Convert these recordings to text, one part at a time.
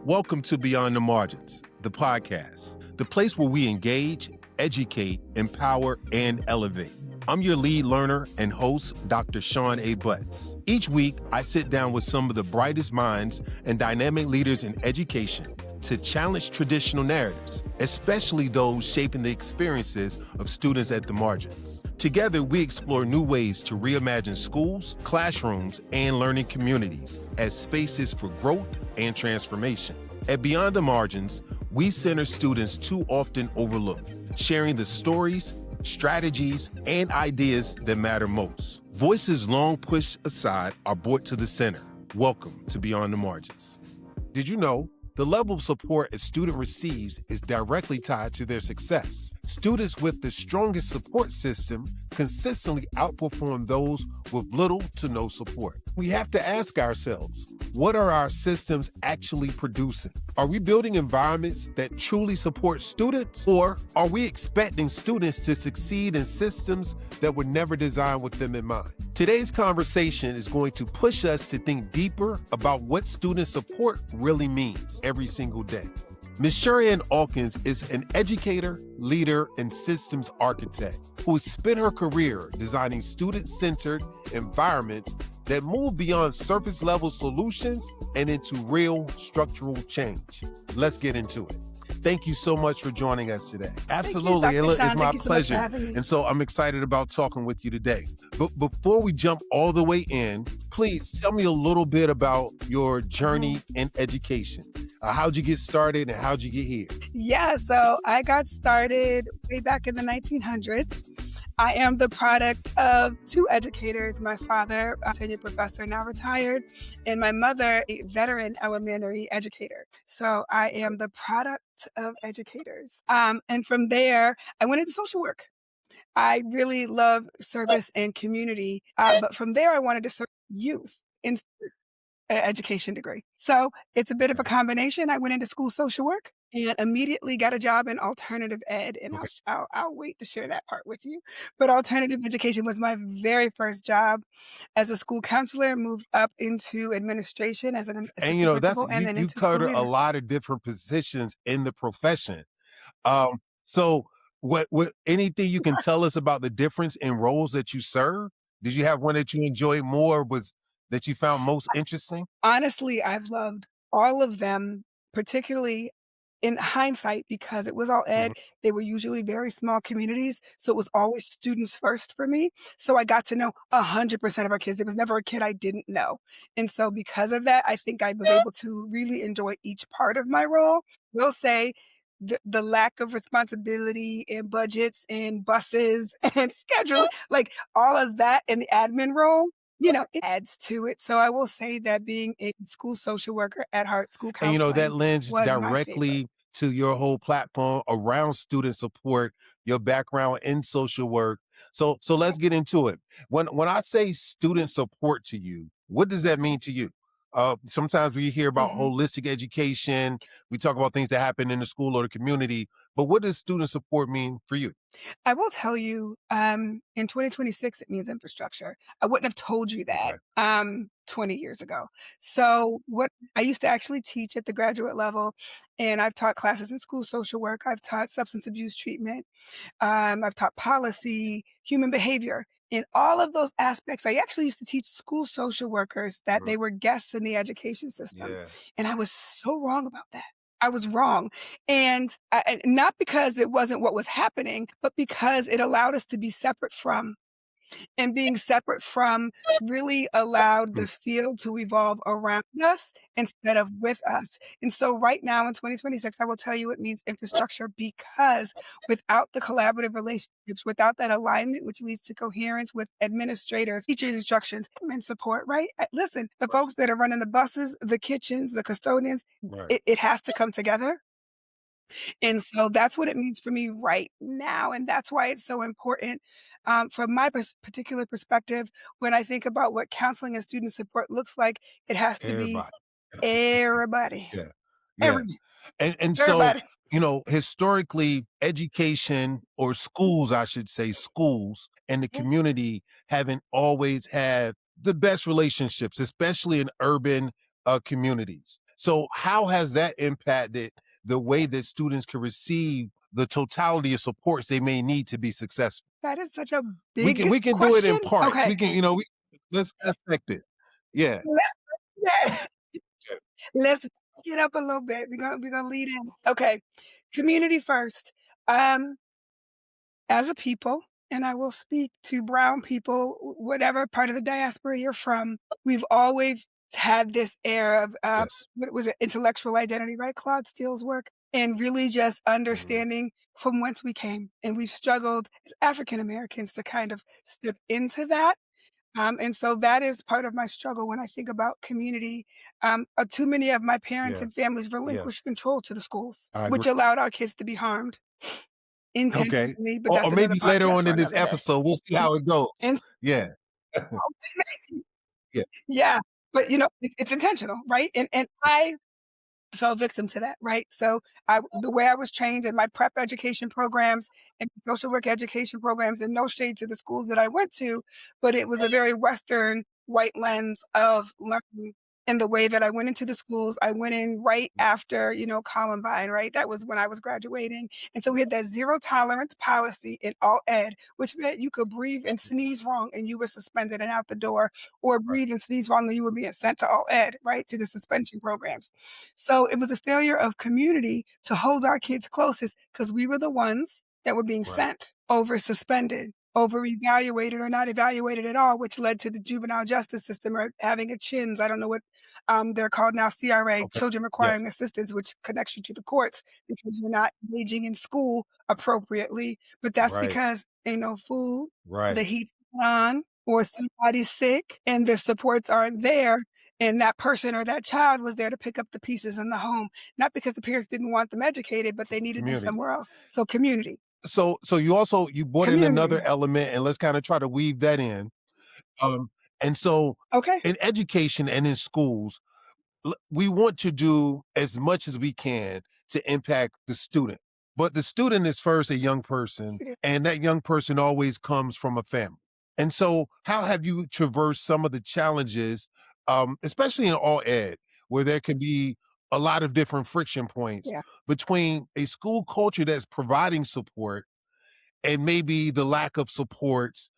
Welcome to Beyond the Margins, the podcast, the place where we engage, educate, empower, and elevate. I'm your lead learner and host, Dr. Sohn A. Each week, I sit down with some of the brightest minds and dynamic leaders in education to challenge traditional narratives, especially those shaping the experiences of students at the margins. Together, we explore new ways to reimagine schools, classrooms, and learning communities as spaces for growth and transformation. At Beyond the Margins, we center students too often overlooked, sharing the stories, strategies, and ideas that matter most. Voices long pushed aside are brought to the center. Welcome to Beyond the Margins. Did you know the level of support a student receives is directly tied to their success? Students with the strongest support system consistently outperform those with little to no support. We have to ask ourselves, what are our systems actually producing? Are we building environments that truly support students, or are we expecting students to succeed in systems that were never designed with them in mind? Today's conversation is going to push us to think deeper about what student support really means every single day. Ms. Sherann Alkins is an educator, leader, and systems architect who has spent her career designing student-centered environments that move beyond surface-level solutions and into real structural change. Let's get into it. Thank you so much for joining us today. Absolutely. It's my pleasure. And so I'm excited about talking with you today. But before we jump all the way in, please tell me a little bit about your journey in education. How'd you get started and how'd you get here? Yeah, so I got started way back in the 1900s. I am the product of two educators. My father, a tenured professor, now retired, and my mother, a veteran elementary educator. So I am the product of educators. And from there, I went into social work. I really love service and community. But from there, I wanted to serve youth in education degree. So it's a bit of a combination. I went into school social work and immediately got a job in alternative ed. And I'll wait to share that part with you. But alternative education was my very first job as a school counselor, moved up into administration as an assistant principal, and then you into school covered leader. a lot of different positions in the profession. So what anything you can tell us about the difference in roles that you serve? Did you have one that you enjoyed more, that you found most interesting? Honestly, I've loved all of them, particularly in hindsight, because it was all ed. They were usually very small communities. So it was always students first for me. So I got to know 100% of our kids. There was never a kid I didn't know. And so because of that, I think I was able to really enjoy each part of my role. We'll say the lack of responsibility and budgets and buses and scheduling, like all of that in the admin role, it adds to it. So I will say that being a school social worker at heart, school counseling, And that lends was my directly favorite. to your whole platform around student support, your background in social work. So let's get into it. When I say student support to you, what does that mean to you? Sometimes we hear about holistic education. We talk about things that happen in the school or the community, but what does student support mean for you? I will tell you, in 2026, it means infrastructure. I wouldn't have told you that 20 years ago. So what I used to actually teach at the graduate level, and I've taught classes in school social work. I've taught substance abuse treatment. I've taught policy, human behavior. In all of those aspects, I actually used to teach school social workers that they were guests in the education system. Yeah. And I was so wrong about that. I was wrong. And not because it wasn't what was happening, but because it allowed us to be separate from. And being separate from really allowed the field to evolve around us instead of with us. And so right now in 2026, I will tell you it means infrastructure, because without the collaborative relationships, without that alignment, which leads to coherence with administrators, teachers' instructions, and support, right? Listen, the folks that are running the buses, the kitchens, the custodians, it has to come together. And so that's what it means for me right now. And that's why it's so important from my particular perspective. When I think about what counseling and student support looks like, it has to be everybody. Yeah. Everybody. And so, Everybody. historically, education, or schools, I should say, schools and the community haven't always had the best relationships, especially in urban communities. So how has that impacted the way that students can receive the totality of supports they may need to be successful? That is such a We big can we can do it question. in parts. Okay. We can, let's dissect it. Yeah. Let's yeah. Okay. Let's get up a little bit. We're gonna lead in. Okay. Community first. Um, as a people, and I will speak to brown people, whatever part of the diaspora you're from, we've always had this air of Yes. what was it, intellectual identity, right? Claude Steele's work, and really just Mhm. understanding from whence we came. And we've struggled as African Americans to kind of step into that. And so that is part of my struggle when I think about community. Too many of my parents Yeah. and families Yeah. relinquished control to the schools, I agree. which allowed our kids to be harmed Okay. intentionally, but Or that's another maybe later podcast on for in this another day. episode, we'll see how it goes. And Yeah. Yeah. yeah, but it's intentional, right? And I fell victim to that, right? So the way I was trained in my prep education programs and social work education programs, and no shade to the schools that I went to, but it was a very Western white lens of learning. And the way that I went into the schools, I went in right after, Columbine, right? That was when I was graduating. And so we had that zero tolerance policy in all ed, which meant you could breathe and sneeze wrong and you were suspended and out the door, or Right. breathe and sneeze wrong and you were being sent to all ed, right? To the suspension programs. So it was a failure of community to hold our kids closest because we were the ones that were being Right. sent over suspended, over evaluated or not evaluated at all, which led to the juvenile justice system or having a CHINS. I don't know what they're called now, CRA, Okay. children Yes. requiring assistance, which connects you to the courts because you're not engaging in school appropriately. But that's Right. because ain't no food, the Right. heat on, or somebody's sick and the supports aren't there, and that person or that child was there to pick up the pieces in the home, not because the parents didn't want them educated, but they needed them Community. somewhere else. So community. So you brought in another Community. element, and let's kind of try to weave that in. Um, and so Okay. in education and in schools, we want to do as much as we can to impact the student. But the student is first a young person, and that young person always comes from a family. And so, how have you traversed some of the challenges, especially in all ed, where there can be a lot of different friction points Yeah. between a school culture that's providing support and maybe the lack of supports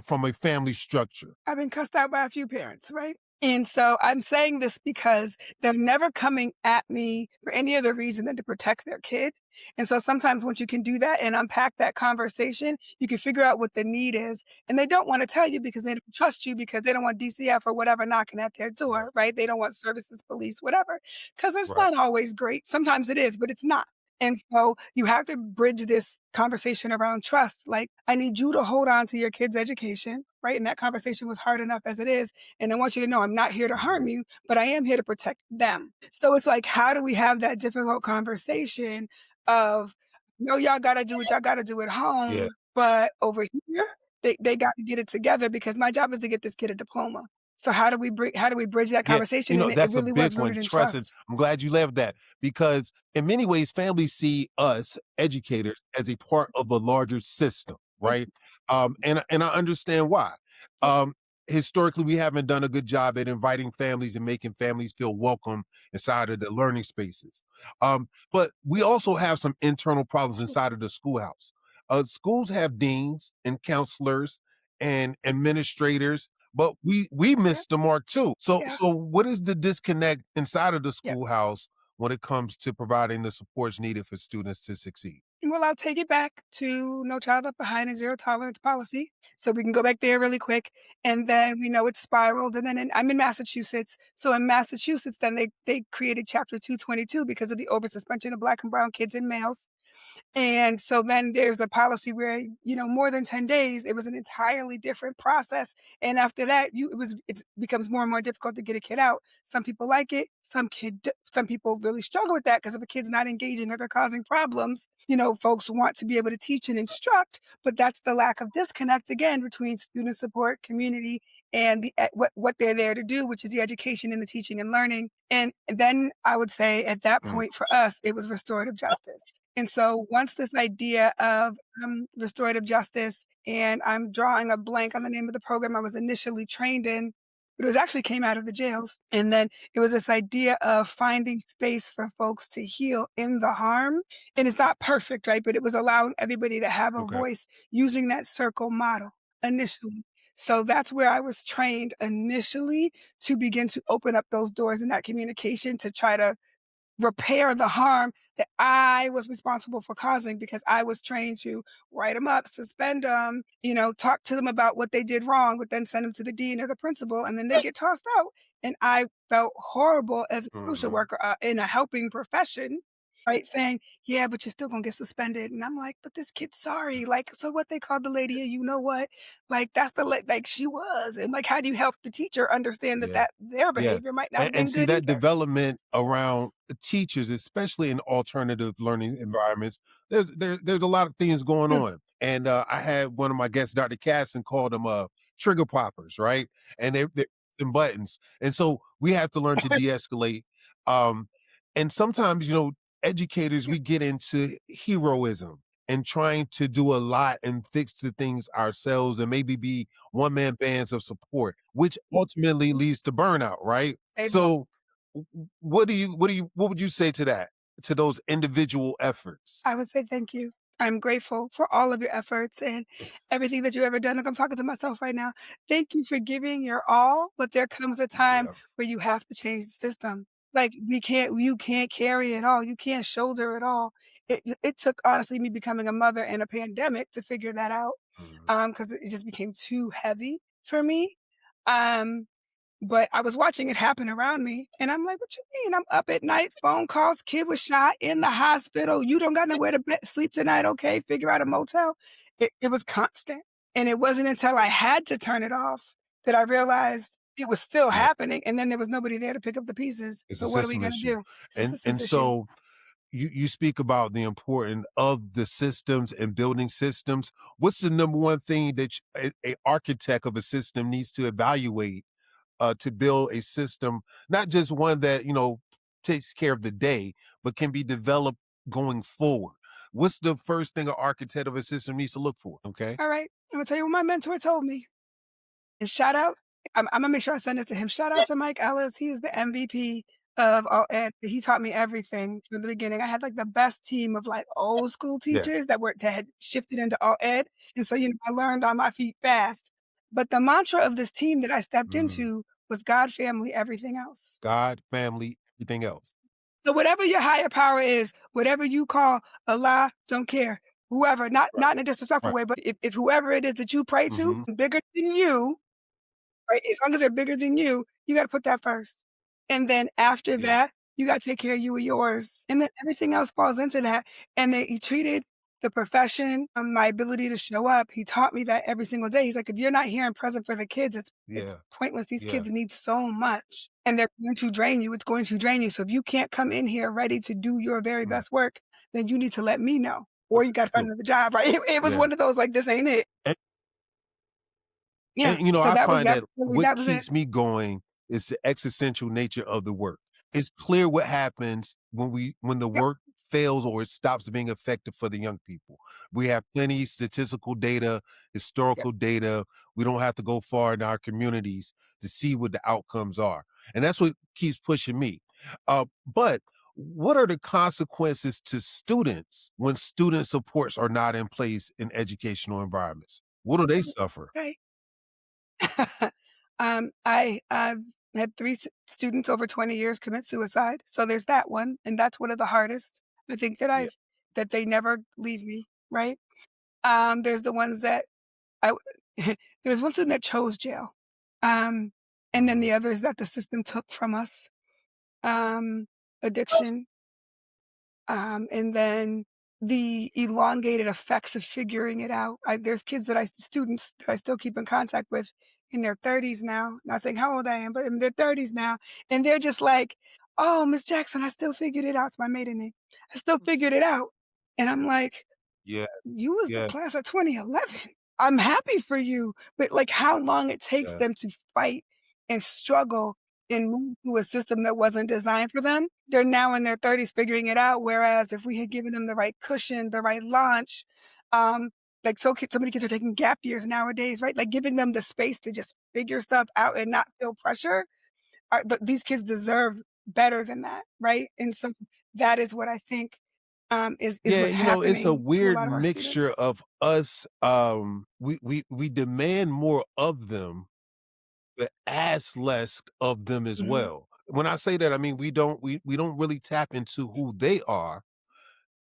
from a family structure? I've been cussed out by a few parents, right? And so I'm saying this because they're never coming at me for any other reason than to protect their kid. And so sometimes once you can do that and unpack that conversation, you can figure out what the need is. And they don't want to tell you because they don't trust you because they don't want DCF or whatever knocking at their Right. door, right? They don't want services, police, whatever. Because it's Right. not always great. Sometimes it is, but it's not. And so you have to bridge this conversation around trust. Like, I need you to hold on to your kid's education, right? And that conversation was hard enough as it is. And I want you to know I'm not here to harm you, but I am here to protect them. So it's like, how do we have that difficult conversation of, no, y'all got to do what y'all got to do at Yeah. home, but over here, they got to get it together because my job is to get this kid a diploma. So how do we bridge that Yeah, conversation? And it that's a really big was one. rooted in Trust is, trust. I'm glad you left that because in many ways, families see us educators as a part of a larger system, right? And I understand why. Yeah. Um, Historically, we haven't done a good job at inviting families and making families feel welcome inside of the learning spaces. But we also have some internal problems inside of the schoolhouse. Schools have deans and counselors and administrators, but we Yeah. missed the mark too. So Yeah. what is the disconnect inside of the Yeah. schoolhouse when it comes to providing the supports needed for students to succeed? Well, I'll take it back to No Child Left Behind and zero tolerance policy. So we can go back there really quick. And then we know it's spiraled. And then I'm in Massachusetts. So in Massachusetts, then they created Chapter 222 because of the over suspension of Black and brown kids and males. And so then there's a policy where, more than 10 days, it was an entirely different process. And after that, it becomes more and more difficult to get a kid out. Some people like it. Some people really struggle with that because if a kid's not engaging or they're causing problems, folks want to be able to teach and instruct, but that's the lack of disconnect again between student support, community, and what they're there to do, which is the education and the teaching and learning. And then I would say at that Mm. point for us, it was restorative justice. And so once this idea of restorative justice, and I'm drawing a blank on the name of the program I was initially trained in, but it was actually came out of the jails. And then it was this idea of finding space for folks to heal in the harm. And it's not perfect, right? But it was allowing everybody to have a Okay. voice using that circle model initially. So that's where I was trained initially to begin to open up those doors in that communication to try to repair the harm that I was responsible for causing because I was trained to write them up, suspend them, talk to them about what they did wrong, but then send them to the dean or the principal, and then they get tossed out. And I felt horrible as a social Mhm. worker in a helping profession, right? Saying, yeah, but you're still gonna get suspended. And I'm like, but this kid's sorry. Like, so what they called the lady, you know what? Like, that's like she was. And like, how do you help the teacher understand that Yeah. their Yeah. behavior might not have And been see good that either? development around teachers, especially in alternative learning environments, there's a lot of things going Mm, on. And I had one of my guests, Dr. Casson, called them trigger poppers, right? And they're some buttons. And so we have to learn to de-escalate. Um, and sometimes, educators, we get into heroism and trying to do a lot and fix the things ourselves and maybe be one man bands of support, which ultimately leads to burnout, right? Amen. So what would you say to that, to those individual efforts? I would say thank you. I'm grateful for all of your efforts and everything that you've ever done. Like I'm talking to myself right now. Thank you for giving your all, but there comes a time Yeah. where you have to change the system. Like you can't carry it all. You can't shoulder it all. It took honestly me becoming a mother in a pandemic to figure that out. Mhm. Because it just became too heavy for me. Um, but I was watching it happen around me, and I'm like, "What you mean? I'm up at night, phone calls, kid was shot in the hospital. You don't got nowhere to sleep tonight, okay, figure out a motel." It was constant, and it wasn't until I had to turn it off that I realized it was still Yeah. happening, and then there was nobody there to pick up the pieces. It's a So what are we system gonna issue. do? It's a And systems issue. so you speak about the importance of the systems and building systems. What's the number one thing that a architect of a system needs to evaluate to build a system, not just one that takes care of the day, but can be developed going forward? What's the first thing an architect of a system needs to look for? Okay. All right, I'm gonna tell you what my mentor told me. And shout out I'm gonna make sure I send it to him. Shout out to Mike Ellis. He is the MVP of all ed. He taught me everything from the beginning. I had, like, the best team of, like, old school Yeah. teachers that had shifted into all ed, and so, I learned on my feet fast. But the mantra of this team that I stepped Mm. into was God, family, everything else. God, family, everything else. So whatever your higher power is, whatever you call Allah, don't care. Whoever, Right. not in a disrespectful Right. way, but if whoever it is that you pray to, Hmm. bigger than you, right? As long as they're bigger than you gotta put that first. And then after Yeah. that, you gotta take care of you and yours. And then everything else falls into that. And then he treated the profession, my ability to show up, he taught me that every single day. He's like, "If you're not here and present for the kids, it's Yeah. pointless. These Yeah. kids need so much, and they're going to drain you. It's going to drain you. So if you can't come in here ready to do your very Mm. best work, then you need to let me know, or That's you gotta find true. another job," right? It was Yeah. one of those, like, "This ain't it." Yeah. And So I that was find that that really what that was it. keeps me going is the existential nature of the work. It's clear what happens when the Yep. work fails or it stops being effective for the young people. We have plenty statistical data, Yep. historical data. We don't have to go far in our communities to see what the outcomes are. And that's what keeps pushing me. But what are the consequences to students when student supports are not in place in educational environments? What do they suffer? Okay. I've had 3 students over 20 years commit suicide, so there's that one, and that's one of the hardest. I think Yeah. that they never leave me, right? There's the ones that I there was one student that chose jail, um, and then Mhm. the others that the system took from us, um, addiction, and then the elongated effects of figuring it out. There's kids students that I still keep in contact with in their 30s now, not saying how old I am, but in their 30s now, and they're just like, "Oh, Miss Jackson, I still figured it out." It's my maiden name. "I still figured it out." And I'm like, Yeah. "You was the Yeah. class of 2011. I'm happy for you," but, like, how long it takes Yeah. them to fight and struggle and move through a system that wasn't designed for them. They're now in their 30s figuring it out, whereas if we had given them the right cushion, the right launch, Like, so many kids are taking gap years nowadays, right? Like, giving them the space to just figure stuff out and not feel pressure. These kids deserve better than that, right? And so that is what I think, is Yeah, what's you know, it's a happening to a weird lot of our mixture students. of us, we demand more of them, but ask less of them as Mhm. well. When I say that, I mean, we don't really tap into who they are,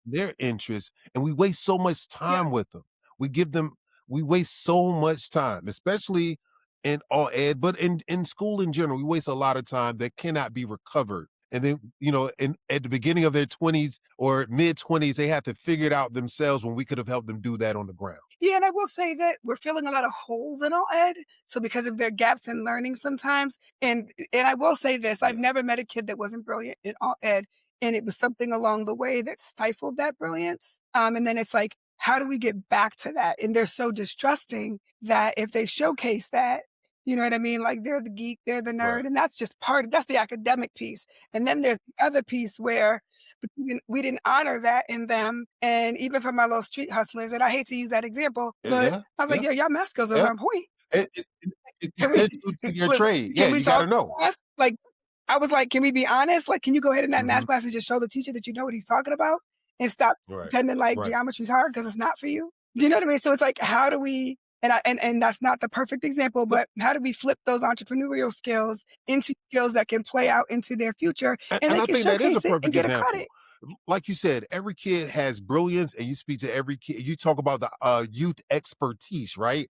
their interests, and we waste so much Yeah. time with them. We give them we waste so much time, especially in all ed, but in school in general, we waste a lot of time that cannot be recovered. And then, you know, at the beginning of their 20s or mid 20s, they have to figure it out themselves when we could have helped them do that on the ground. Yeah, and I will say that we're filling a lot of holes in all ed, so because of their gaps in learning sometimes, and I will say this, I've Yeah. never met a kid that wasn't brilliant in all ed, and it was something along the way that stifled that brilliance, and then it's like, how do we get back to that? And they're so distrusting that if they showcase that, you know what I mean? Like, they're the geek, they're the Right. nerd, and that's just that's the academic piece, and then there's the other piece where but we didn't honor that in them, and even for my little street hustlers, and I hate to use that example, but Yeah. I was like, Yeah. "Yeah, y'all math skills is Yeah. on point. It's Can we essential to your look, trade. Yeah, can we you talk gotta know. class?" Like, I was like, "Can we be honest? Like, can you go ahead in that math Mhm. class and just show the teacher that you know what he's talking about and stop Right. pretending like Right. geometry's hard because it's not for you?" Do you know what I mean? So it's like, how do we and that's not the perfect example, But but how do we flip those entrepreneurial skills into skills that can play out into their future and and they I can think that is a showcase it and perfect get a example. credit? Like you said, every kid has brilliance, and you speak to every kid. You talk about the youth expertise, right?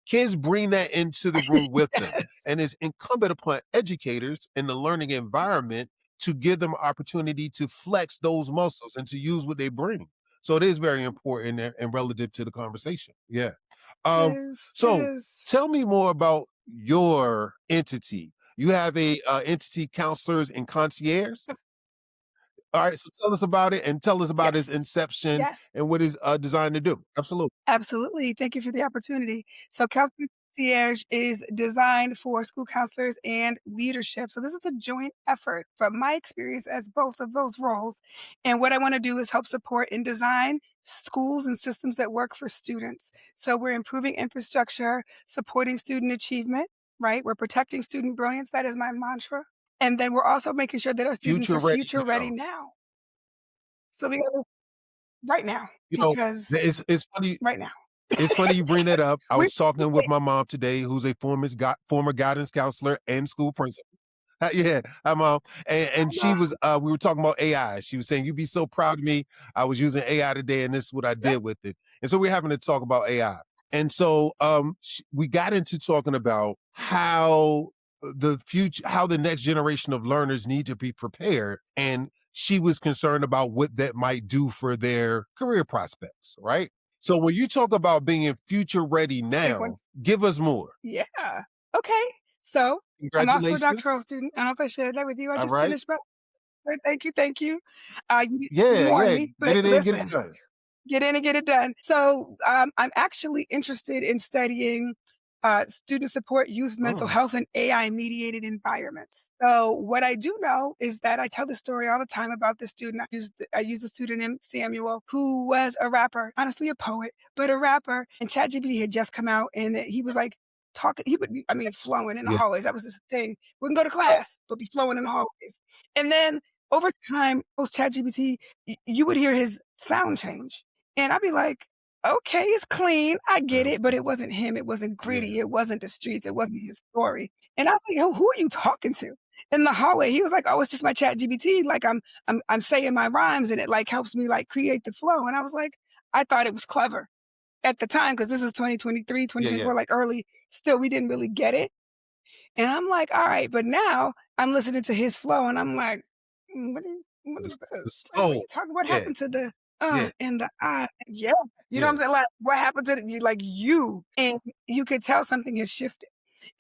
Kids bring that into the room with them, Yes. and it's incumbent upon educators in the learning environment to give them opportunity to flex those muscles and to use what they bring. So it is very important and relative to the conversation. Yeah. It Um, is, it so is. tell me more about your entity. You have a entity counselors and concierge. All right, so tell us about it and tell us about its Yes. inception Yes. and what it's designed to do. Absolutely. Absolutely. Thank you for the opportunity. So Counseling Concierge is designed for school counselors and leadership. So this is a joint effort from my experience as both of those roles. And what I want to do is help support and design schools and systems that work for students. So we're improving infrastructure, supporting student achievement, right? We're protecting student brilliance. That is my mantra. And then we're also making sure that our students Future are ready future ready now. now. So we gotta right now, You know, because it's funny. right now. It's funny you bring that up. I We was talking with my mom today, who's a former guidance counselor and school principal. Yeah, hi mom. And she was we were talking about AI. She was saying, "You'd be so proud of me. I was using AI today, and this is what I Yep. did with it." And so we're having to talk about AI. And so we got into talking about how how the next generation of learners need to be prepared. And she was concerned about what that might do for their career prospects, right? So when you talk about being future ready Big one. now, give us more. Yeah. Okay. So, I'm also a doctoral Congratulations. student. I don't know if I shared that with you. I All just right. finished my thank you, thank you. You Yeah, warned yeah. me, Get but it in, get it listen, done. get in and get it done. So, I'm actually interested in studying student support, youth mental Mm, health, and AI mediated environments. So, what I do know is that I tell the story all the time about the student. I use the pseudonym Samuel, who was a rapper, honestly a poet, but a rapper. And ChatGPT had just come out, and he was like talking. He would be, I mean, flowing in the yeah. hallways. That was this thing. We can go to class, but be flowing in the hallways. And then over time, post ChatGPT, you would hear his sound change. And I'd be like, okay, it's clean. I get Yeah. it, but it wasn't him. It wasn't Yeah. gritty. It wasn't the streets. It wasn't his story. And I was like, who are you talking to? In the hallway, he was like, "Oh, it's just my chat GBT. Like I'm saying my rhymes and it like helps me like create the flow." And I was like, I thought it was clever at the time because this is 2023, Yeah, yeah. 2024, like early. Still, we didn't really get it. And I'm like, all right, but now I'm listening to his flow and I'm like, what is The this? Like, what are soul. you talking? What Yeah. happened to the Yeah. and the I? Yeah. You know what Yeah. I'm saying? Like, what happened to the, you like you? And you could tell something has shifted.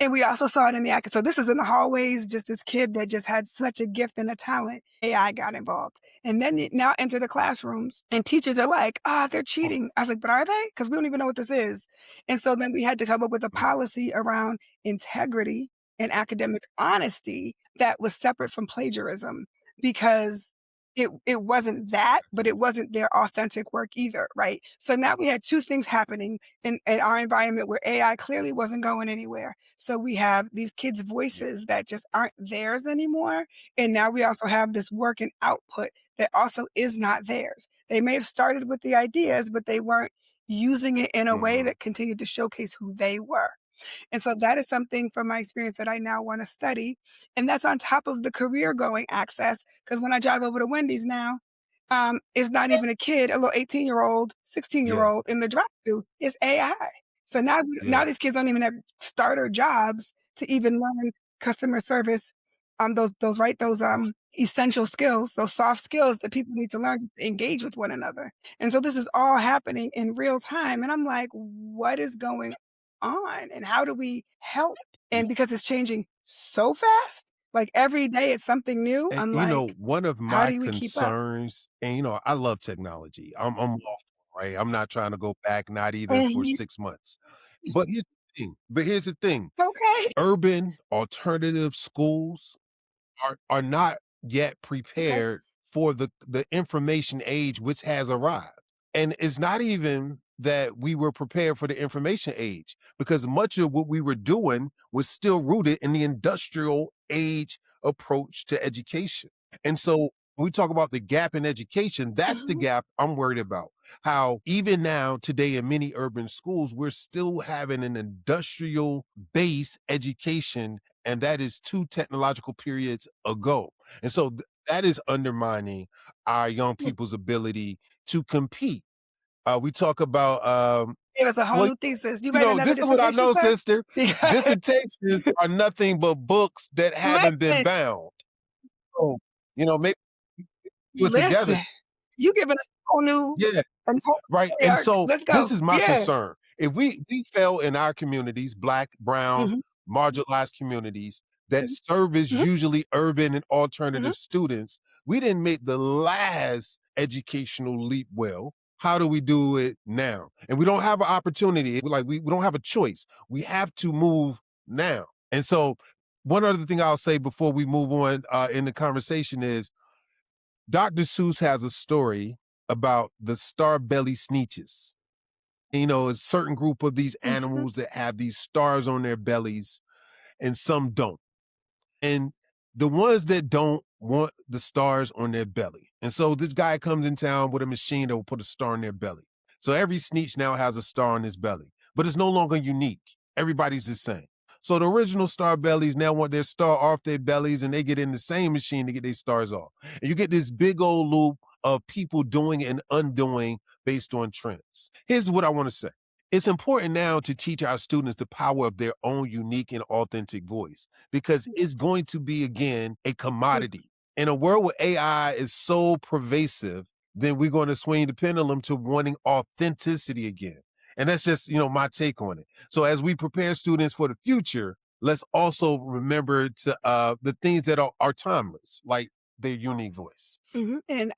And we also saw it in the act. So this is in the hallways, just this kid that just had such a gift and a talent. AI got involved. And then it now enter the classrooms and teachers are like, they're Oh, cheating. I was like, but are they? Because we don't even know what this is. And so then we had to come up with a yeah. policy around integrity and academic honesty that was separate from plagiarism because it wasn't that, but it wasn't their authentic work either, right? So now we had 2 things happening in our environment where AI clearly wasn't going anywhere. So we have these kids' Yeah. voices that just aren't theirs anymore, and now we also have this work and output that also is not theirs. They may have started with the ideas, but they weren't using it in a way Mhm. that continued to showcase who they were. And so that is something from my experience that I now wanna study, and that's on top of the career going access. Because when I drive over to Wendy's now, it's not even a kid, a little 18-year-old, Yeah. 16-year-old in the drive-through, it's AI. So now Yeah. these kids don't even have starter jobs to even learn customer service, essential skills, those soft skills that people need to learn to engage with one another. And so this is all happening in real time, and I'm like, "What is going on, and how do we help?" Yeah. And because it's changing so fast, like, every day it's something new, And I'm like, one of "How my do we keep up?" concerns, and I love technology. I'm all for it, right? I'm not trying to go back, not even for Mhm. 6 months. But here's the thing. Okay. Urban alternative schools are not yet Okay. prepared for the information age which has arrived. And it's not even that we were prepared for the information age, because much of what we were doing was still rooted in the industrial age approach to education. And so when we talk about the gap in education, that's the Mhm. gap I'm worried about. How even now, today, in many urban schools, we're still having an industrial based education, and that is 2 technological periods ago. And so that is undermining our young Mm. people's ability to compete. We talk about, Gave us a whole well, new thesis. You writing another this is what I dissertation, know, sir? sister. Because Dissertations are nothing but books that haven't been listen, bound. So, maybe do it together. listen, you giving us Yeah. a whole Right. story And arc. so Let's this go. is my Yeah. concern. If we fail in our communities, Black, brown, Mhm, marginalized communities that mhm, service mhm, usually urban and mhm. alternative students, we didn't make the last educational leap well. How do we do it now? And we don't have an opportunity. We don't have a choice. We have to move now. And so one other thing I'll say before we move on in the conversation is Dr. Seuss has a story about the star belly sneetches. A certain group of these Mhm. animals that have these stars on their bellies, and some don't. And the ones that don't want the stars on their belly. And so this guy comes in town with a machine that will put a star on their belly. So every sneetch now has a star on his belly, but it's no longer unique. Everybody's the same. So the original star bellies now want their star off their bellies, and they get in the same machine to get their stars off. And you get this big old loop of people doing and undoing based on trends. Here's what I want to say. It's important now to teach our students the power of their own unique and authentic voice, because it's going to be, again, a commodity. In a world where AI is so pervasive, then we're going to swing the pendulum to wanting authenticity again. And that's just, my take on it. So as we prepare students for the future, let's also remember the things that are timeless, like their unique voice. Mhm, and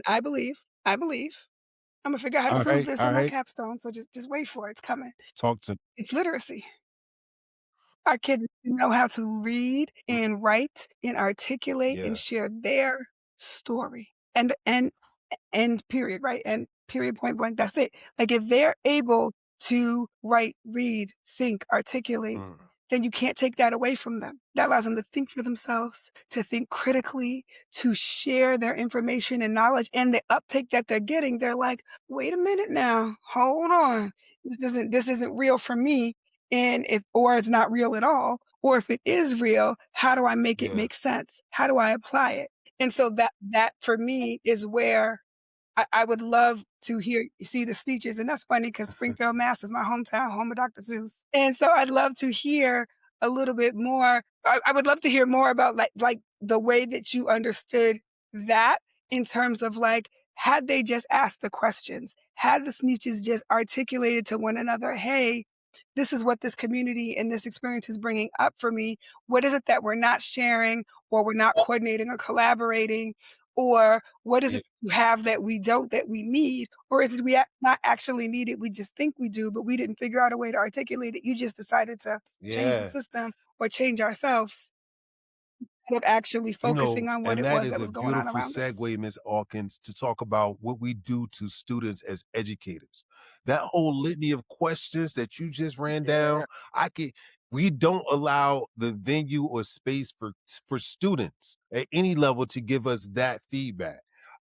I believe Imma figure out how to All prove right. this All in my right. capstone, so just wait for it, it's coming. Talk to. It's literacy. Our kids know how to read Mm. and write and articulate and Yeah. share their story, and period, right? And period, point blank, that's it. Like, if they're able to write, read, think, articulate, Mm. then you can't take that away from them. That allows them to think for themselves, to think critically, to share their information and knowledge, and the uptake that they're getting, they're like, "Wait a minute now, hold on. This isn't real for me, and if or it's not real at all, or if it is real, how do I make it Yeah. make sense? How do I apply it?" And so that for me is where I would love to see the speeches, and that's funny because Springfield, Mass. is my hometown, home of Dr. Seuss, and so I'd love to hear a little bit more. I would love to hear more about, like, the way that you understood that in terms of, like, had they just asked the questions, had the speeches just articulated to one another, "Hey, this is what this community and this experience is bringing up for me. What is it that we're not sharing or we're not coordinating or collaborating? Or what is Yeah. it you have that we don't that we need? Or is it we not actually need it, we just think we do, but we didn't figure out a way to articulate it. You just decided to change the Yeah. system or change ourselves." instead of actually focusing on what And it that was is that a was going on beautiful around us. segue, Ms. Alkins, to talk about what we do to students as educators. That whole litany of questions that you just ran down, we don't allow the venue or space for students at any level to give us that feedback.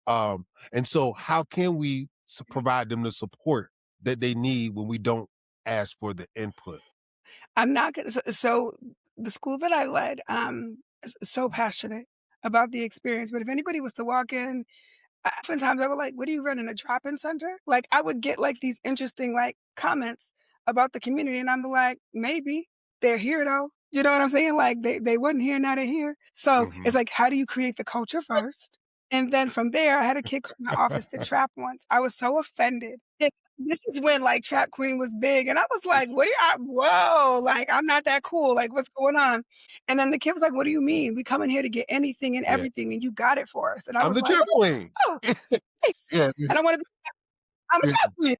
And so how can we provide them the support that they need when we don't ask for the input? I'm not gonna so the school that I led, is so passionate about the experience, but if anybody was to walk in, oftentimes I would like, "What are you running, a drop-in center?" Like, I would get, like, these interesting, like, comments about the community, and I'm like, "Maybe. They're here, though." You know what I'm saying? Like, they wasn't here, now they're here. So, it's Mhm. like, how do you create the culture first? And then from there, I had a kid come to my office to trap once. I was so offended. This is when, like, Trap Queen was big, and I was like, "What are you whoa, like, I'm not that cool, like, what's going on?" And then the kid was like, "What do you mean? We come in here to get anything and Yeah. everything, and you got it for us." And I I'm was the like, trap queen. "Oh, thanks." Yeah. And I wanna be I'm a Yeah. Trap Queen.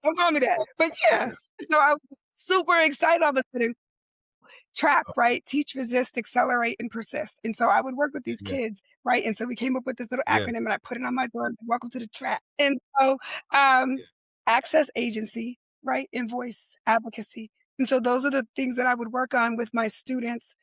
Don't call me that. But yeah, so I was super excited all of a sudden. Trap, right? Teach, resist, accelerate, and persist. And so I would work with these Yeah. kids, right? And so we came up with this little Yeah. acronym and I put it on my door, welcome to the trap. And so um, Yeah. access agency, right? And voice advocacy. And so those are the things that I would work on with my students.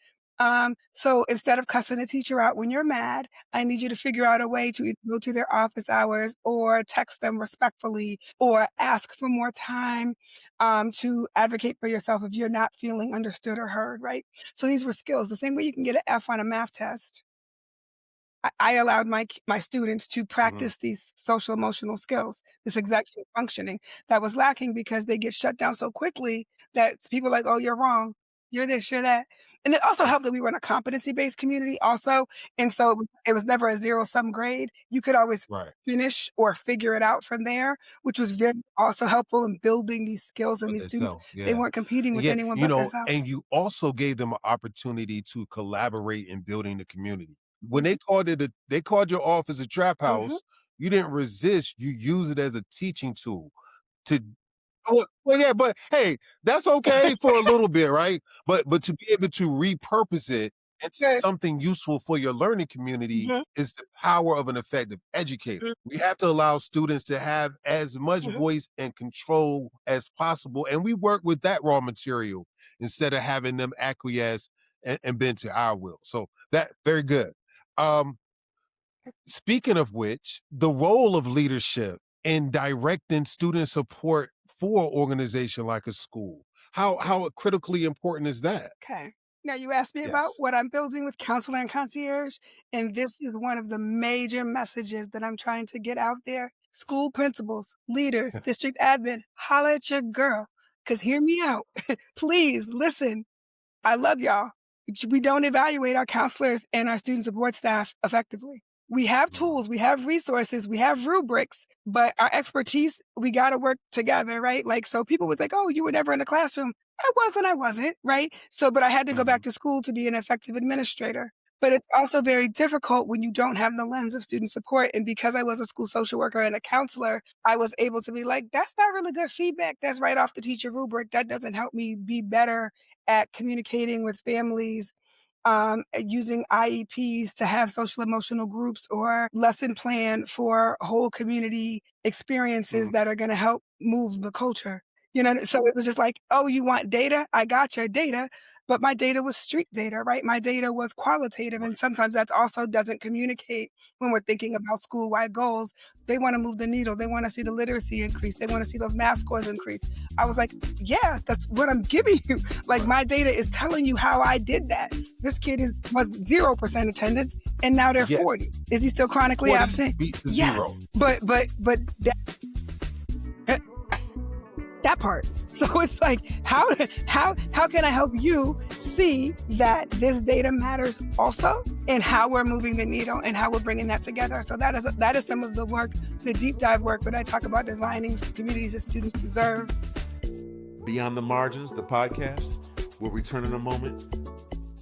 So instead of cussing a teacher out when you're mad, I need you to figure out a way to either go to their office hours or text them respectfully or ask for more time to advocate for yourself if you're not feeling understood or heard, right? So these were skills. The same way you can get an F on a math test, I allowed my students to Mhm. practice these social emotional skills, this executive functioning that was lacking because they get shut down so quickly that people are like, "Oh, you're wrong. You're this, you're that." And it also helped that we were in a competency-based community also, and so it was never a zero-sum grade. You could always Right. finish or figure it out from there, which was very also helpful in building these skills in For these students. themselves. They Yeah. weren't competing with Yeah. anyone but And themselves. you also gave them an opportunity to collaborate in building the community. When Mhm, they called your office a trap mhm. house, you didn't resist. You use it as a teaching tool to well, yeah, but hey, that's okay for a little bit, right? But to be able to repurpose it into Good. something useful for your learning community Mhm, is the power of an effective educator. mm, We have to allow students to have as much mhm. voice and control as possible, and we work with that raw material instead of having them acquiesce and bend to our will. So that very good. Um, Speaking of which, the role of leadership in directing student support for an organization like a school, how critically important is that? Okay. Now you asked me about Yes. what I'm building with counselor and concierge, and this is one of the major messages that I'm trying to get out there. School principals, leaders, district admin, holla at your girl. Cause hear me out. Please listen. I love y'all. We don't evaluate our counselors and our student support staff effectively. We have Mhm. tools, we have resources, we have rubrics, but our expertise, we got to work together, right? Like, so people would like, oh, you were never in the classroom. I wasn't, right? So, but I had to go back Mhm. to school to be an effective administrator. But it's also very difficult when you don't have the lens of student support. And because I was a school social worker and a counselor, I was able to be like, that's not really good feedback. That's right off the teacher rubric. That doesn't help me be better at communicating with families, using IEPs to have social emotional groups or lesson plan for whole community experiences Mhm. that are going to help move the culture. You know, so it was just like, oh, you want data? I got your data. But my data was street data, right? My data was qualitative. And Right. sometimes that also doesn't communicate when we're thinking about school wide goals. They want to move the needle. They want to see the literacy increase. They want to see those math scores increase. I was like, yeah, that's what I'm giving you. Like Right. my data is telling you how I did that. This kid was 0% attendance and now they're Yeah. 40. Is he still chronically 40 absent? beat the zero. Yes. But that part. So it's like, how can I help you see that this data matters also, and how we're moving the needle and how we're bringing that together? So that is some of the work, the deep dive work when I talk about designing communities that students deserve. Beyond the Margins, the podcast. We'll return in a moment.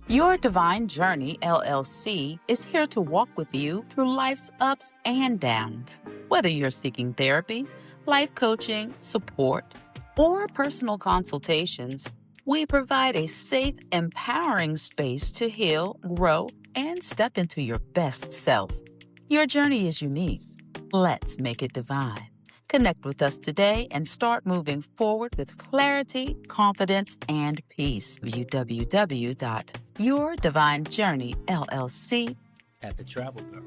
Your Divine Journey, LLC, is here to walk with you through life's ups and downs. Whether you're seeking therapy, life coaching, support, or personal consultations, we provide a safe, empowering space to heal, grow, and step into your best self. Your journey is unique. Let's make it divine. Connect with us today and start moving forward with clarity, confidence, and peace. www.yourdivinejourneyllc. At the Travel Bureau,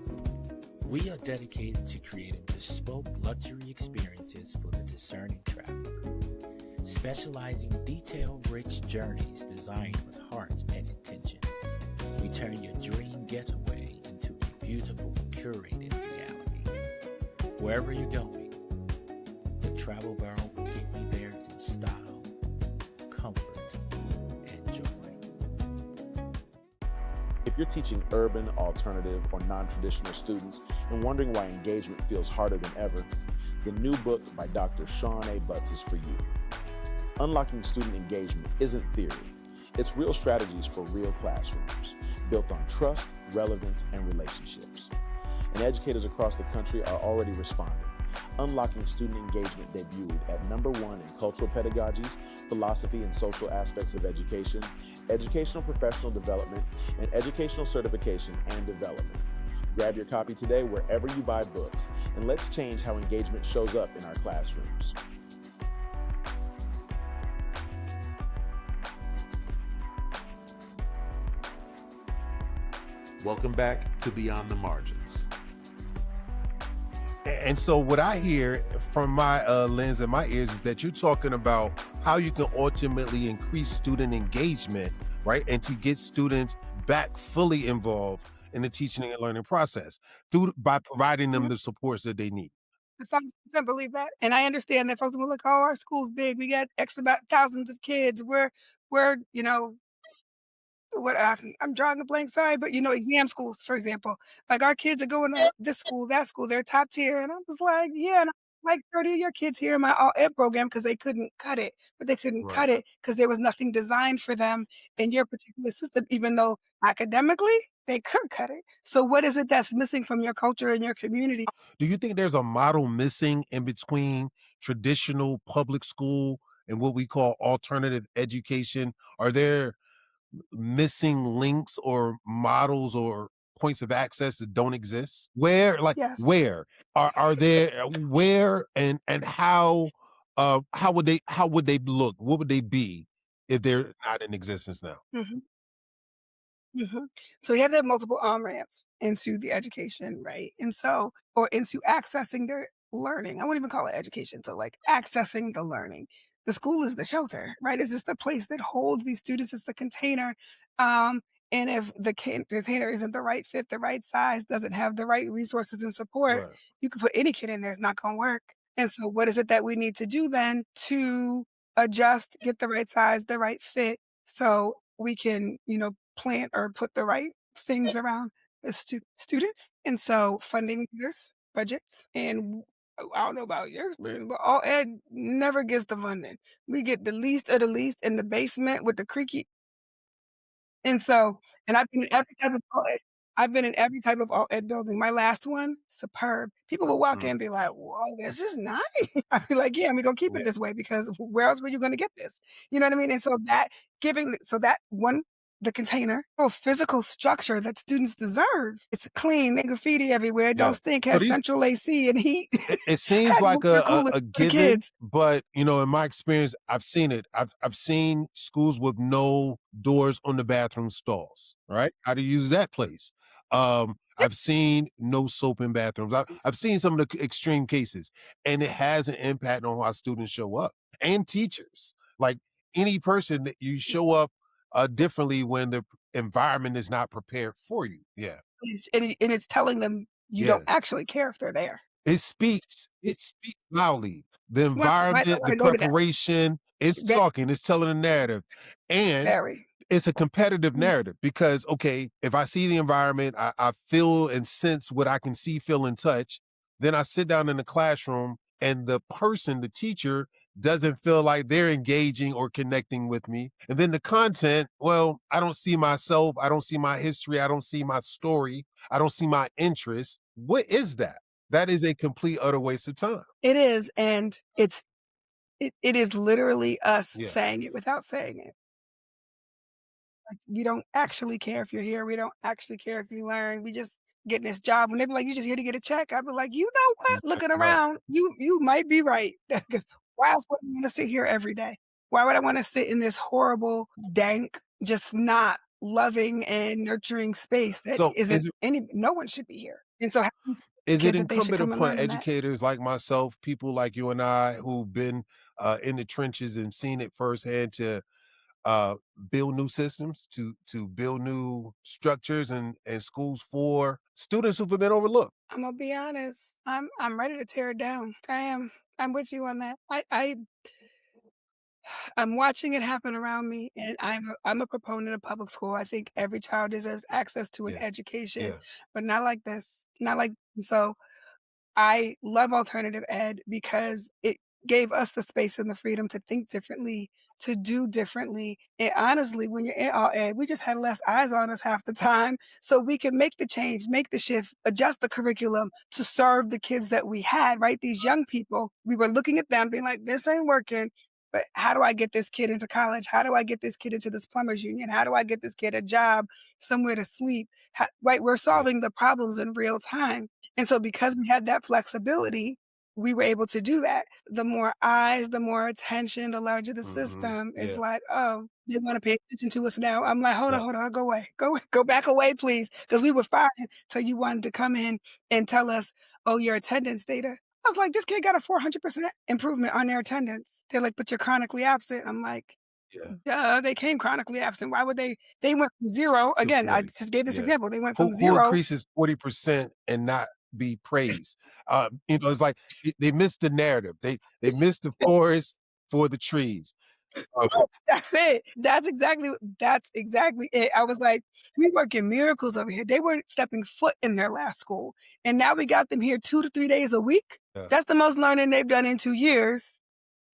we are dedicated to creating bespoke luxury experiences for the discerning traveler, specializing in detail-rich journeys designed with heart and intention. We turn your dream getaway into a beautiful, curated reality. Wherever you're going, the Travel Bureau will get you there in style, comfort, and joy. If you're teaching urban, alternative, or non-traditional students and wondering why engagement feels harder than ever, the new book by Dr. Sohn A is for you. Unlocking student engagement isn't theory. It's real strategies for real classrooms, built on trust, relevance, and relationships. And educators across the country are already responding. Unlocking Student Engagement debuted at #1 in cultural pedagogies, philosophy and social aspects of education, educational professional development, and educational certification and development. Grab your copy today wherever you buy books, and let's change how engagement shows up in our classrooms. Welcome back to Beyond the Margins. And so what I hear from my lens and my ears is that you're talking about how you can ultimately increase student engagement, right? And to get students back fully involved in the teaching and learning process by providing them the supports that they need. I 1,000% believe that. And I understand that folks will be like, oh, our school's big. We got X about thousands of kids. We're, I'm drawing a blank, sorry, but exam schools, for example. Like our kids are going to this school, that school, they're top tier. And I was like, yeah, and I like 30 of your kids here in my all ed program because they couldn't cut it. But they couldn't cut it because there was nothing designed for them in your particular system, even though academically they could cut it. So what is it that's missing from your culture and your community? Do you think there's a model missing in between traditional public school and what we call alternative education? Are there missing links or models or points of access that don't exist? Yes. Where are there? Where and how would they look? What would they be if they're not in existence now? So we have to have multiple on-ramps into the education, right? And so, or into accessing their learning. I wouldn't even call it education. So like accessing the learning. The school is the shelter, right? It's just the place that holds these students. It's the container. And if the container isn't the right fit, the right size, doesn't have the right resources and support, Right. you can put any kid in there. It's not going to work. And so what is it that we need to do then to adjust, get the right size, the right fit, so we can, plant or put the right things around the students? And so funding this, budgets, and I don't know about your experience, but all ed never gets the funding. We get the least of the least in the basement with the creaky. And so, and I've been in every type of all ed. I've been in every type of all ed building. My last one, superb. People will walk in and be like, "Whoa, this is nice." I'd be like, "Yeah, and we're gonna keep it this way because where else were you gonna get this?" You know what I mean? And so that one, the container, or physical structure that students deserve. It's clean, they graffiti everywhere, it don't stink, So has these, central AC and heat. it seems Had like water a coolers for the given, kids. but in my experience, I've seen it. I've seen schools with no doors on the bathroom stalls. Right? How to use that place? I've seen no soap in bathrooms. I've seen some of the extreme cases, and it has an impact on how students show up and teachers. Like any person that you show up differently when the environment is not prepared for you. Yeah. And it's telling them you don't actually care if they're there. It speaks loudly. The Well, environment, I the noted that. preparation, it's Ve talking, it's telling a narrative. And Very. it's a competitive narrative because, okay, if I see the environment, I feel and sense what I can see, feel, and touch, then I sit down in the classroom and the person, the teacher, doesn't feel like they're engaging or connecting with me. And then the content, well, I don't see myself, I don't see my history, I don't see my story, I don't see my interests. What is that? That is a complete, utter waste of time. It is, and it is literally us Yeah. saying it without saying it. Like, we don't actually care if you're here. We don't actually care if you learn. We just getting this job. When they be like, "You just here to get a check," I be like, "You know what? Looking Right. around, you might be right. Because why else would I want to sit here every day? Why would I want to sit in this horrible, dank, just not loving and nurturing space that So isn't any? No one should be here." And so, having is it kids that they should incumbent come and upon learn in that. educators like myself, people like you and I, who've been in the trenches and seen it firsthand, to uh, build new systems, to build new structures and schools for students who've been overlooked? I'm gonna be honest. I'm ready to tear it down. I am. I'm with you on that. I'm watching it happen around me, and I'm a proponent of public school. I think every child deserves access to an Yeah, education, yeah, but not like this. Not like so. I love alternative ed because it gave us the space and the freedom to think differently, to do differently. And honestly, when you're in all ed, we just had less eyes on us half the time. So we can make the change, make the shift, adjust the curriculum to serve the kids that we had, right? These young people, we were looking at them being like, this ain't working. But how do I get this kid into college? How do I get this kid into this plumbers union? How do I get this kid a job, somewhere to sleep? Right? We're yeah. solving the problems in real time. And so because we had that flexibility, we were able to do that. The more eyes, the more attention, the larger the system. It's Yeah, like, oh, they want to pay attention to us now. I'm like, yeah. hold on, go away. Go back away, please. Because we were fine till you wanted to come in and tell us, oh, your attendance data. I was like, this kid got a 400% improvement on their attendance. They're like, but you're chronically absent. I'm like, Yeah, duh, they came chronically absent. Why would they went from 0. to Again, I 40. just gave this Yeah. example. They went from Who 0. increases 40% and not be praised? It's like they missed the narrative. They missed the forest for the trees. Uh, That's it. That's exactly it. I was like, "We working miracles over here." They weren't stepping foot in their last school, and now we got them here 2 to 3 days a week. yeah. That's the most learning they've done in 2 years,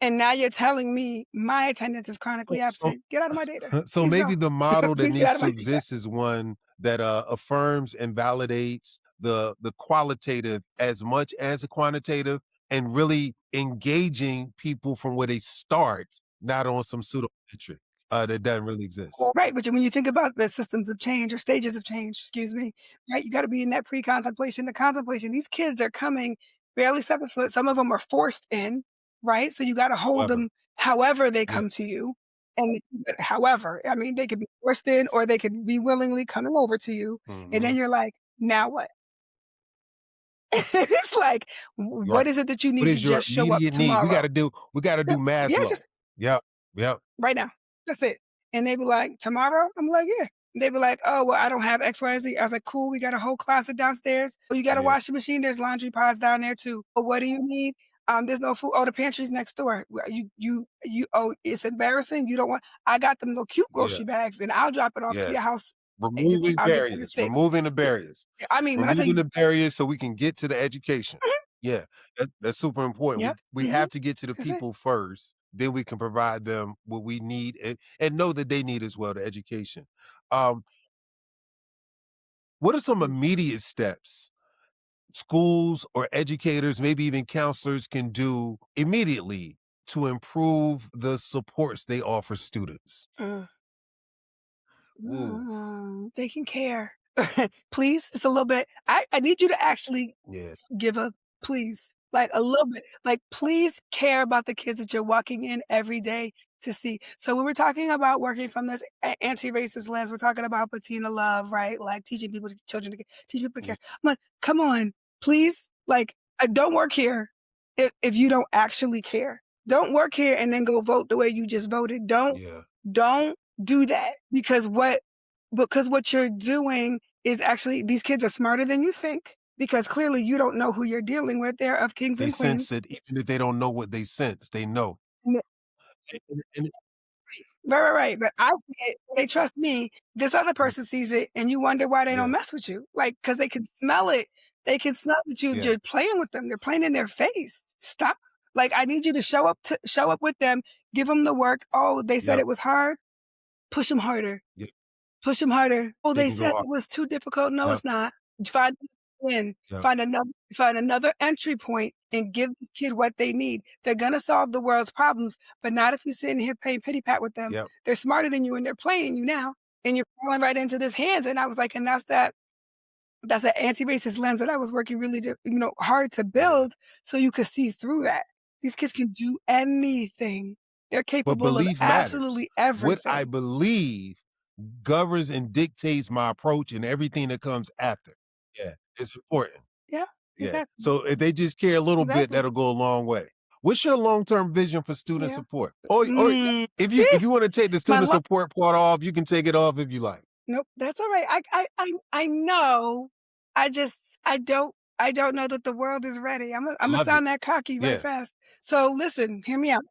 and now you're telling me my attendance is chronically So absent. Get out of my data. so Please maybe go. the model that Please get out needs of to my data. exist is one that affirms and validates the qualitative as much as the quantitative, and really engaging people from where they start, not on some pseudo metric that doesn't really exist. Right, but when you think about the systems of change or stages of change, excuse me, right, you gotta be in that pre-contemplation, the contemplation. These kids are coming barely 7 foot. Some of them are forced in, right? So you gotta hold However, them however they yeah. come to you. And however, I mean, they could be forced in or they could be willingly coming over to you. And then Hmm. you're like, now what? It's like, Right. what is it that you What need to is your just show up immediate need? tomorrow? We gotta Yeah, do yeah, Maslow. just Yep. Yep. right now. That's it. And they be like, tomorrow? I'm like, yeah. They be like, oh, well, I don't have XYZ. I was like, cool, we got a whole closet downstairs. Oh, you got a Yeah. washing machine? There's laundry pods down there too. Oh, what do you need? There's no food. Oh, the pantry's next door. Oh, it's embarrassing. You don't want, I got them little cute Yeah. grocery bags and I'll drop it off to Yeah. your house. Hey, just, Removing I'll get them to barriers, 6. removing the Yeah. barriers, I mean, when I tell removing you, the barriers so we can get to the education. mhm, Yeah, that's super important. We yep, we hmm, have to get to the that's it. people first, then we can provide them what we need, and know that they need as well, the education. Um, what are some immediate steps schools or educators, maybe even counselors, can do immediately to improve the supports they offer students? Mm. Ooh, They can care. Please, just a little bit. I need you to actually yeah. give a please, like a little bit. Like, please care about the kids that you're walking in every day to see. So when we're talking about working from this anti-racist lens, we're talking about patina love, right? Like teaching people, children to teach people to Yeah, care. I'm like, come on, please. Like, don't work here if you don't actually care. Don't work here and then go vote the way you just voted. yeah. Don't do that because what you're doing is actually these kids are smarter than you think because clearly you don't know who you're dealing with. They're of kings They and sense queens. it, even if they don't know what they sense, they know. N- And Right. But I see it, they trust me. This other person sees it, and you wonder why they don't yeah, mess with you. Like, because they can smell it. They can smell that yeah, you're playing with them. They're playing in their face. Stop. Like, I need you to show up with them, give them the work. Oh, they said yep, it was hard. Push them harder. yep. Push them harder. "Oh, They they can go said up. it was too difficult." No, Yep, it's not. Find a win. yep, Find another entry point and give the kid what they need. They're gonna solve the world's problems, but not if you're sitting here playing pity pat with them. yep. They're smarter than you and they're playing you now. and you're falling right into this hands. And I was like, and that's that anti-racist lens that I was working really hard to build so you could see through that. These kids can do anything. They're But capable of belief matters. absolutely What I everything. believe governs and dictates my approach and everything that comes after. Yeah, it's important. Yeah, Yeah. exactly. So if they just care a little bit, Exactly. that'll go a long way. What's your long-term vision for student Yeah. support? Or if you want to take the student support part off, you can take it off if you like. Nope, that's all right. I know. I don't know that the world is ready. I'm gonna love sound it. that cocky Yeah. right fast. So listen, hear me out.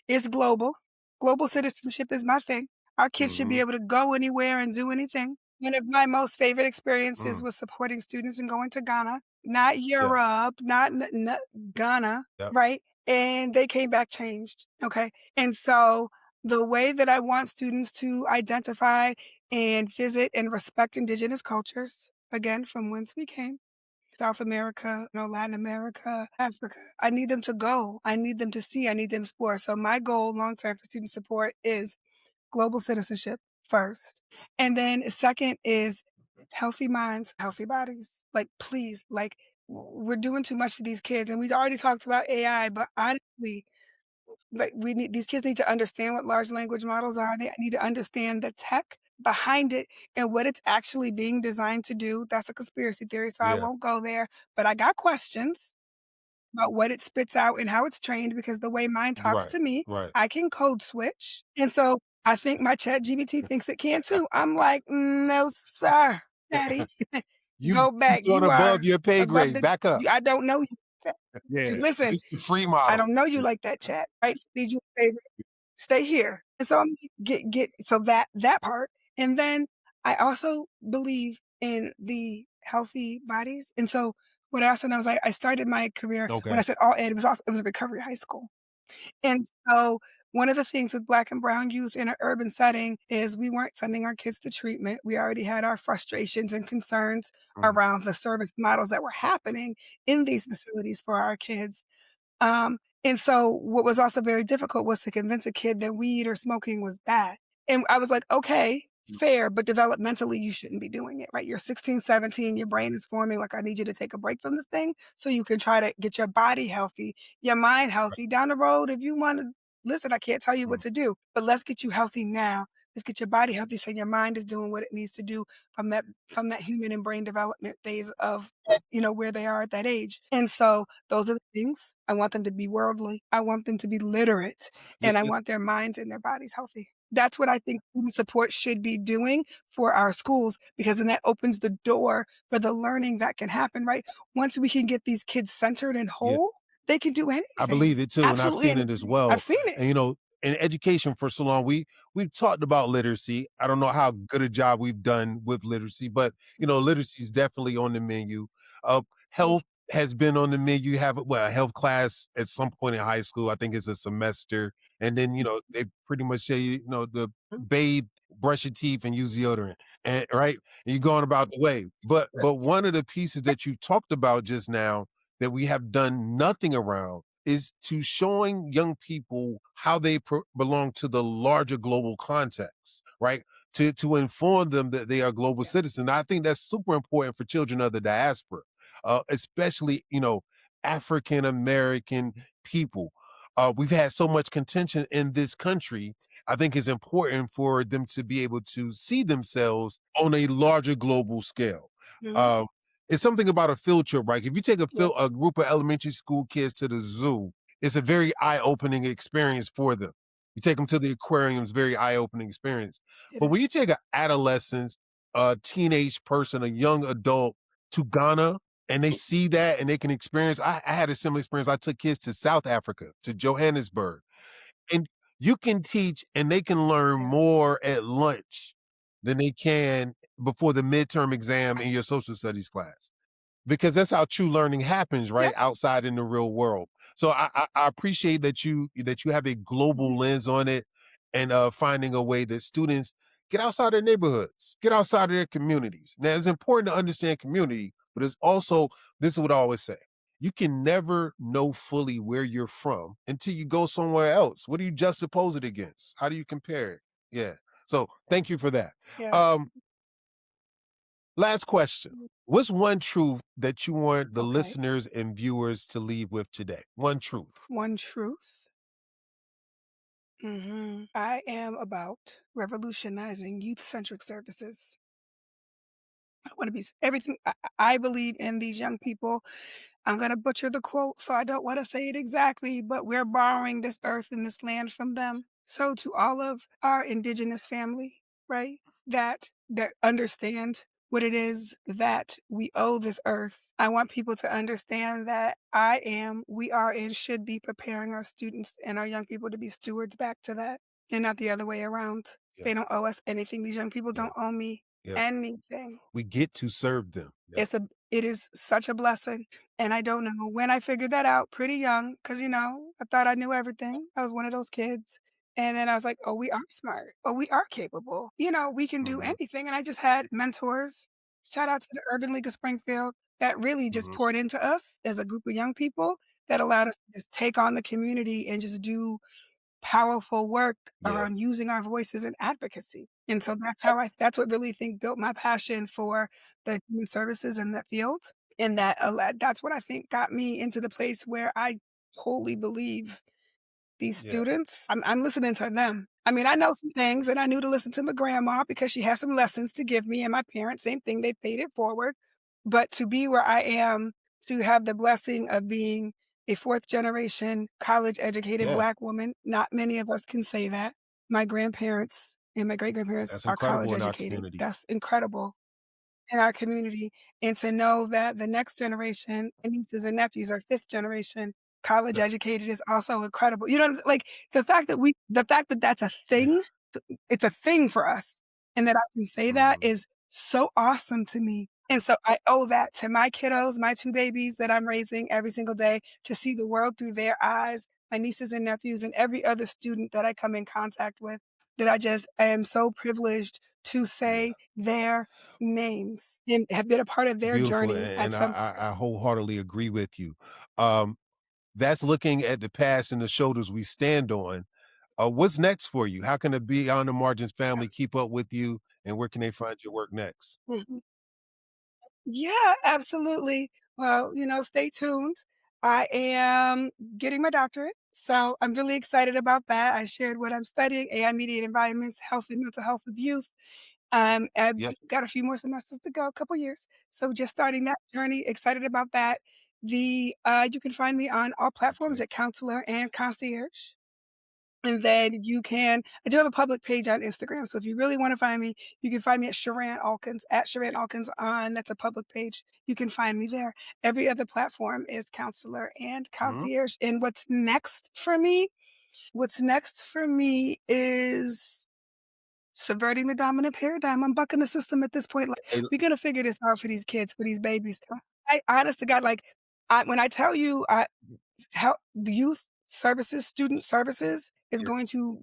It's global. Global citizenship is my thing. Our kids should be able to go anywhere and do anything. One of my most favorite experiences was supporting students and going to Ghana, not Europe, not Ghana, Yep. right? And they came back changed. Okay. And so the way that I want students to identify and visit and respect indigenous cultures, again, from whence we came, South America, Latin America, Africa. I need them to go. I need them to see. I need them to explore. So my goal long-term for student support is global citizenship first. And then second is healthy minds, healthy bodies. Like, please, we're doing too much for these kids. And we already talked about AI, but honestly, these kids need to understand what large language models are. They need to understand the tech behind it and what it's actually being designed to do. That's a conspiracy theory, so I won't go there. But I got questions about what it spits out and how it's trained because the way mine talks to me, Right. I can code switch. And so I think my ChatGPT thinks it can too. I'm like, no, sir, daddy. Go back. You're You are above your pay above grade. the Back up. I don't know you. Yeah. Listen, It's the free model. I don't know you like that, chat. Right? Need you a favor. Stay here. And so I'm get so that part. And then I also believe in the healthy bodies. And so what I also know is I started my career when I said all ed, it was a recovery high school. And so one of the things with Black and brown youth in an urban setting is we weren't sending our kids to treatment. We already had our frustrations and concerns around the service models that were happening in these facilities for our kids. And so what was also very difficult was to convince a kid that weed or smoking was bad. And I was like, okay, fair, but developmentally, you shouldn't be doing it, right? You're 16, 17, your brain is forming. Like, I need you to take a break from this thing so you can try to get your body healthy, your mind healthy. Down the road, if you want to listen, I can't tell you what to do, but let's get you healthy now. Let's get your body healthy so your mind is doing what it needs to do from that human and brain development phase of where they are at that age. And so those are the things. I want them to be worldly. I want them to be literate, and I want their minds and their bodies healthy. That's what I think student support should be doing for our schools, because then that opens the door for the learning that can happen, right? Once we can get these kids centered and whole, they can do anything. I believe it too, Absolutely. and I've seen it as well. I've seen it. And in education for so long, we've talked about literacy. I don't know how good a job we've done with literacy, but literacy is definitely on the menu. Health has been on the menu. You have a health class at some point in high school. I think it's a semester, and then they pretty much say the bathe, brush your teeth, and use deodorant, and right, and you're going about the way. But one of the pieces that you talked about just now that we have done nothing around is to showing young people how they belong to the larger global context, right? To inform them that they are global citizens. I think that's super important for children of the diaspora, especially, African American people. We've had so much contention in this country. I think it's important for them to be able to see themselves on a larger global scale. It's something about a field trip, right? If you take a group of elementary school kids to the zoo, it's a very eye-opening experience for them. You take them to the aquarium, it's a very eye-opening experience. But when you take an adolescent, a teenage person, a young adult to Ghana, and they see that and they can experience, I had a similar experience. I took kids to South Africa, to Johannesburg. And you can teach and they can learn more at lunch than they can before the midterm exam in your social studies class, because that's how true learning happens, right? Outside in the real world. So I appreciate that you have a global lens on it, and finding a way that students get outside their neighborhoods, get outside of their communities. Now, it's important to understand community, but it's also, this is what I always say, you can never know fully where you're from until you go somewhere else. What do you juxtapose it against? How do you compare it? Yeah. So thank you for that. Yeah. Last question. What's one truth that you want the Okay. listeners and viewers to leave with today? One truth. One truth. I am about revolutionizing youth-centric services. I want to be everything. I believe in these young people. I'm going to butcher the quote, so I don't want to say it exactly, but we're borrowing this earth and this land from them. So to all of our indigenous family, right, that understand what it is that we owe this earth, I want people to understand that we are, and should be preparing our students and our young people to be stewards back to that, and not the other way around. Yeah. They don't owe us anything. These young people don't owe me anything. We get to serve them. Yeah. It is such a blessing, and I don't know when I figured that out pretty young, because I thought I knew everything. I was one of those kids, and then I was like, "Oh, we are smart. Oh, we are capable. We can do anything." And I just had mentors. Shout out to the Urban League of Springfield that really just poured into us as a group of young people that allowed us to just take on the community and just do powerful work around using our voices in advocacy. And so that's what really think built my passion for the human services in that field. And that's what I think got me into the place where I wholly believe these students, I'm listening to them. I mean, I know some things, and I knew to listen to my grandma because she has some lessons to give me, and my parents, same thing, they paid it forward. But to be where I am, to have the blessing of being a fourth generation college educated Black woman, not many of us can say that. My grandparents and my great grandparents are college educated. That's incredible in our community. And to know that the next generation, and nieces and nephews are fifth generation college educated, is also incredible. You know what I'm saying? Like the fact that that's a thing, it's a thing for us. And that I can say that is so awesome to me. And so I owe that to my kiddos, my two babies that I'm raising every single day, to see the world through their eyes, my nieces and nephews, and every other student that I come in contact with, that I am so privileged to say their names and have been a part of their Beautiful. journey. And I wholeheartedly agree with you. That's looking at the past and the shoulders we stand on. What's next for you? How can the Beyond the Margins family keep up with you, and where can they find your work next? Yeah, absolutely. Well, stay tuned. I am getting my doctorate, so I'm really excited about that. I shared what I'm studying: AI-mediated environments, health and mental health of youth. I've got a few more semesters to go, a couple years. So just starting that journey, excited about that. You can find me on all platforms at Counselor and Concierge. And then I do have a public page on Instagram. So if you really want to find me, you can find me at Sherann Alkins, that's a public page. You can find me there. Every other platform is Counselor and Concierge. And what's next for me is subverting the dominant paradigm. I'm bucking the system at this point. Like, we're going to figure this out for these kids, for these babies. Honest to God, when I tell you, the youth services, student services is going to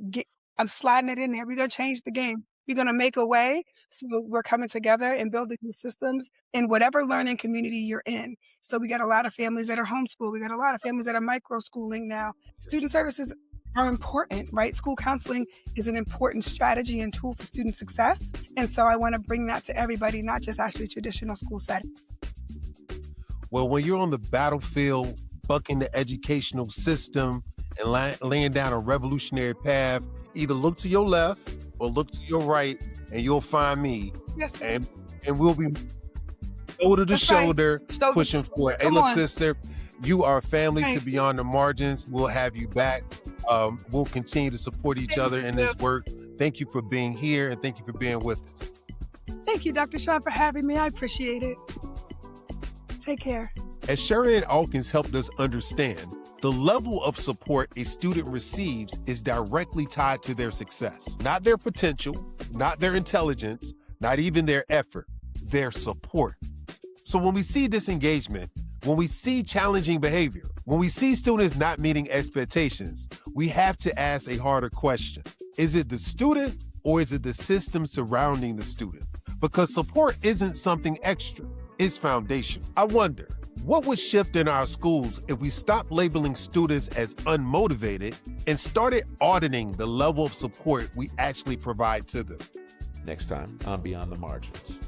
I'm sliding it in there. We're going to change the game. We're going to make a way. So we're coming together and building these systems in whatever learning community you're in. So we got a lot of families that are homeschooled. We got a lot of families that are micro-schooling now. Student services are important, right? School counseling is an important strategy and tool for student success. And so I want to bring that to everybody, not just actually traditional school setting. Well, when you're on the battlefield, bucking the educational system and laying down a revolutionary path, either look to your left or look to your right, and you'll find me. Yes, sir. And we'll be shoulder to shoulder, pushing forward. Hey, look, sister, you are family to Beyond the Margins. We'll have you back. We'll continue to support each other in this work. Thank you for being here, and thank you for being with us. Thank you, Dr. Sean, for having me. I appreciate it. Take care. As Sherann Alkins helped us understand, the level of support a student receives is directly tied to their success. Not their potential, not their intelligence, not even their effort, their support. So when we see disengagement, when we see challenging behavior, when we see students not meeting expectations, we have to ask a harder question. Is it the student or is it the system surrounding the student? Because support isn't something extra, it's foundational. I wonder, what would shift in our schools if we stopped labeling students as unmotivated and started auditing the level of support we actually provide to them. Next time on Beyond the Margins.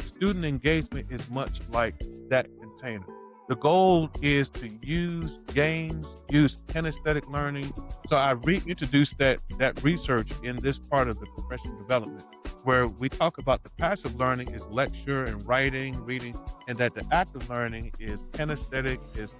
Student engagement is much like that container. The goal is to use games, use kinesthetic learning. So I reintroduced that research in this part of the professional development, where we talk about the passive learning is lecture and writing, reading, and that the active learning is kinesthetic, is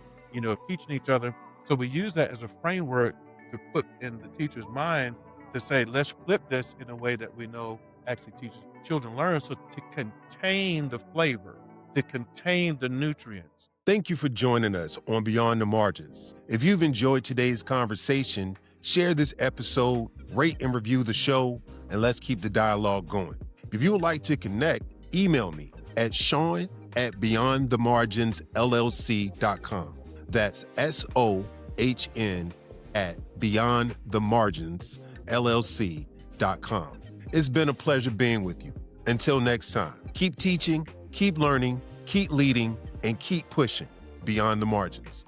teaching each other. So we use that as a framework to put in the teacher's minds to say, let's flip this in a way that we know actually teaches children learn. So to contain the flavor, to contain the nutrients. Thank you for joining us on Beyond the Margins. If you've enjoyed today's conversation, share this episode, rate and review the show, and let's keep the dialogue going. If you would like to connect, email me at Sohn@beyondthemarginsllc.com. That's SOHN@beyondthemarginsllc.com. It's been a pleasure being with you. Until next time, keep teaching, keep learning, keep leading, and keep pushing beyond the margins.